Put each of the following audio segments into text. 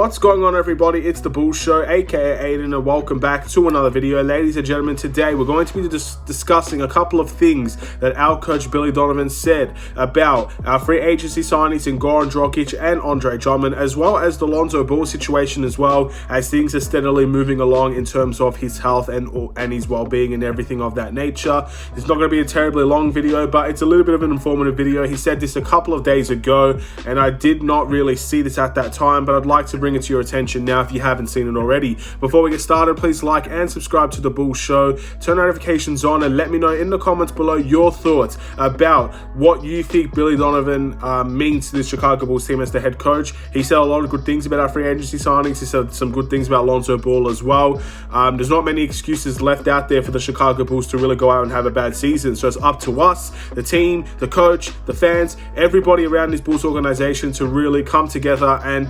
What's going on, everybody? It's the Bull Show, aka Aidan, and welcome back to another video. Ladies and gentlemen, today we're going to be discussing a couple of things that our coach Billy Donovan said about our free agency signings in Goran Dragic and Andre Drummond, as well as the Lonzo Ball situation, as well as things are steadily moving along in terms of his health and his well-being and everything of that nature. It's not going to be a terribly long video, but it's a little bit of an informative video. He said this a couple of days ago, and I did not really see this at that time, but I'd like to bring it to your attention now if you haven't seen it already. Before we get started, please like and subscribe to the Bull Show, turn notifications on, and let me know in the comments below your thoughts about what you think Billy Donovan means to the Chicago Bulls team as the head coach. He said a lot of good things about our free agency signings. He said some good things about Lonzo Ball as well. There's not many excuses left out there for the Chicago Bulls to really go out and have a bad season, so it's up to us, the team, the coach, the fans, everybody around this Bulls organization to really come together and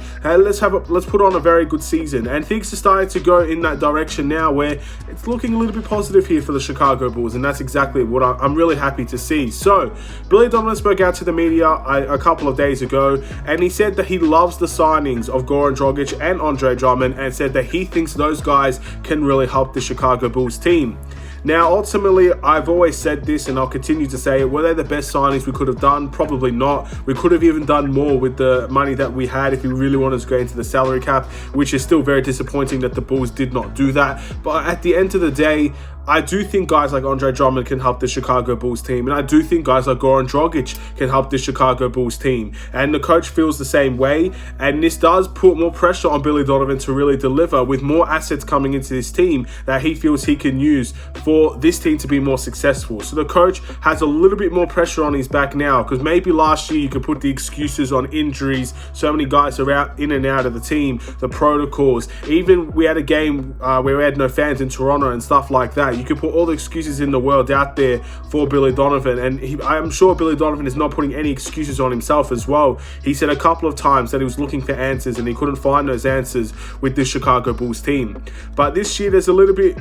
let's put on a very good season. And things are starting to go in that direction now, where it's looking a little bit positive here for the Chicago Bulls, and that's exactly what I'm really happy to see. So Billy Donovan spoke out to the media a couple of days ago, and he said that he loves the signings of Goran Dragic and Andre Drummond, and said that he thinks those guys can really help the Chicago Bulls team. Now, ultimately, I've always said this, and I'll continue to say it. Were they the best signings we could have done? Probably not. We could have even done more with the money that we had if we really wanted to go into the salary cap, which is still very disappointing that the Bulls did not do that. But at the end of the day, I do think guys like Andre Drummond can help the Chicago Bulls team, and I do think guys like Goran Dragic can help the Chicago Bulls team, and the coach feels the same way, and this does put more pressure on Billy Donovan to really deliver with more assets coming into this team that he feels he can use for this team to be more successful. So the coach has a little bit more pressure on his back now, because maybe last year you could put the excuses on injuries, so many guys are out in and out of the team, the protocols, even we had a game where we had no fans in Toronto and stuff like that. You can put all the excuses in the world out there for Billy Donovan, and I'm sure Billy Donovan is not putting any excuses on himself as well. He said a couple of times that he was looking for answers and he couldn't find those answers with the Chicago Bulls team. But this year there's a little bit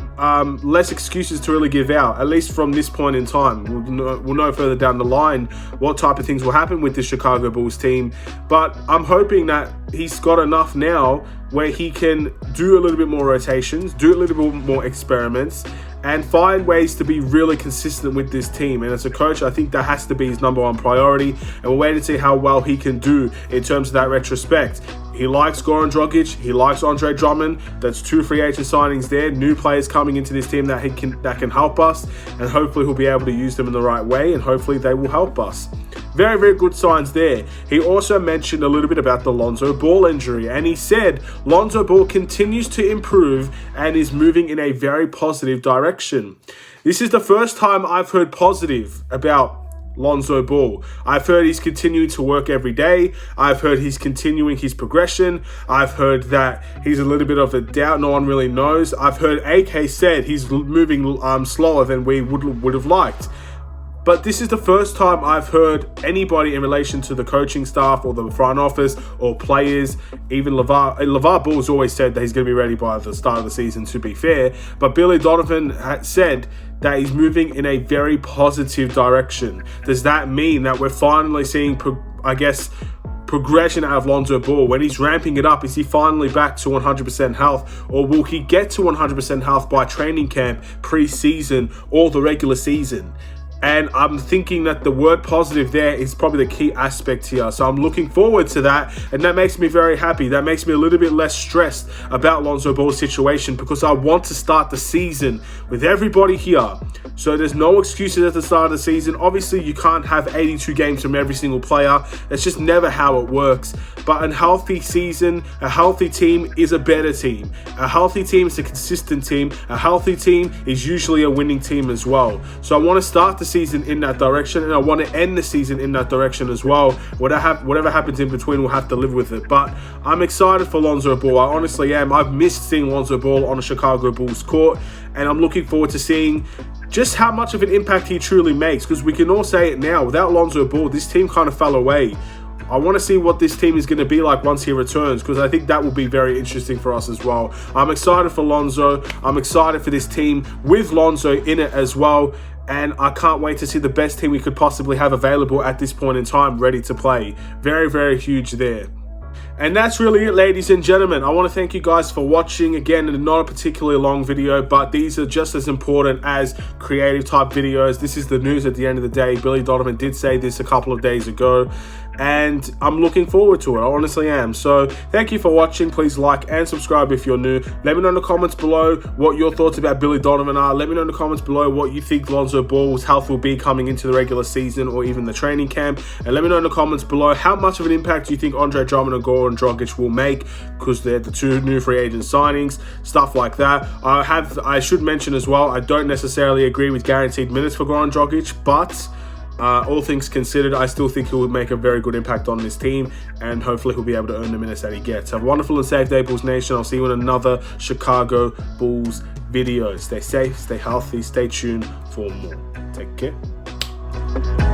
less excuses to really give out, at least from this point in time. We'll know further down the line what type of things will happen with the Chicago Bulls team, but I'm hoping that he's got enough now where he can do a little bit more rotations, do a little bit more experiments, and find ways to be really consistent with this team. And as a coach, I think that has to be his number one priority, and we'll wait and see how well he can do in terms of that retrospect. He likes Goran Dragic, he likes Andre Drummond. That's two free agent signings there, new players coming into this team that can help us, and hopefully he'll be able to use them in the right way, and hopefully they will help us. Very, very good signs there. He also mentioned a little bit about the Lonzo Ball injury, and he said Lonzo Ball continues to improve and is moving in a very positive direction. This is the first time I've heard positive about Lonzo Ball. I've heard he's continuing to work every day. I've heard he's continuing his progression. I've heard that he's a little bit of a doubt. No one really knows. I've heard AK said he's moving slower than we would have liked. But this is the first time I've heard anybody in relation to the coaching staff or the front office or players, even LeVar Ball's always said that he's going to be ready by the start of the season, to be fair. But Billy Donovan said that he's moving in a very positive direction. Does that mean that we're finally seeing, progression out of Lonzo Ball? When he's ramping it up, is he finally back to 100% health, or will he get to 100% health by training camp, pre-season, or the regular season? And I'm thinking that the word positive there is probably the key aspect here. So I'm looking forward to that, and that makes me very happy. That makes me a little bit less stressed about Lonzo Ball's situation, because I want to start the season with everybody here. So there's no excuses at the start of the season. Obviously, you can't have 82 games from every single player. That's just never how it works. But a healthy season, a healthy team is a better team. A healthy team is a consistent team. A healthy team is usually a winning team as well. So I want to start the season in that direction, and I want to end the season in that direction as well. Whatever happens in between, we'll have to live with it. But I'm excited for Lonzo Ball. I honestly am. I've missed seeing Lonzo Ball on a Chicago Bulls court, and I'm looking forward to seeing just how much of an impact he truly makes, because we can all say it now, without Lonzo Ball, this team kind of fell away. I want to see what this team is going to be like once he returns, because I think that will be very interesting for us as well. I'm excited for Lonzo. I'm excited for this team with Lonzo in it as well. And I can't wait to see the best team we could possibly have available at this point in time ready to play. Very, very huge there. And that's really it, ladies and gentlemen. I want to thank you guys for watching. Again, not a particularly long video, but these are just as important as creative type videos. This is the news at the end of the day. Billy Donovan did say this a couple of days ago, and I'm looking forward to it. I honestly am. So thank you for watching. Please like and subscribe if you're new. Let me know in the comments below what your thoughts about Billy Donovan are. Let me know in the comments below what you think Lonzo Ball's health will be coming into the regular season or even the training camp. And let me know in the comments below how much of an impact do you think Andre Drummond and Goran Dragic will make, because they're the two new free agent signings, stuff like that. I should mention as well, I don't necessarily agree with guaranteed minutes for Goran Dragic, but all things considered, I still think he will make a very good impact on this team, and hopefully he'll be able to earn the minutes that he gets. Have a wonderful and safe day, Bulls Nation. I'll see you in another Chicago Bulls video. Stay safe, stay healthy, stay tuned for more. Take care.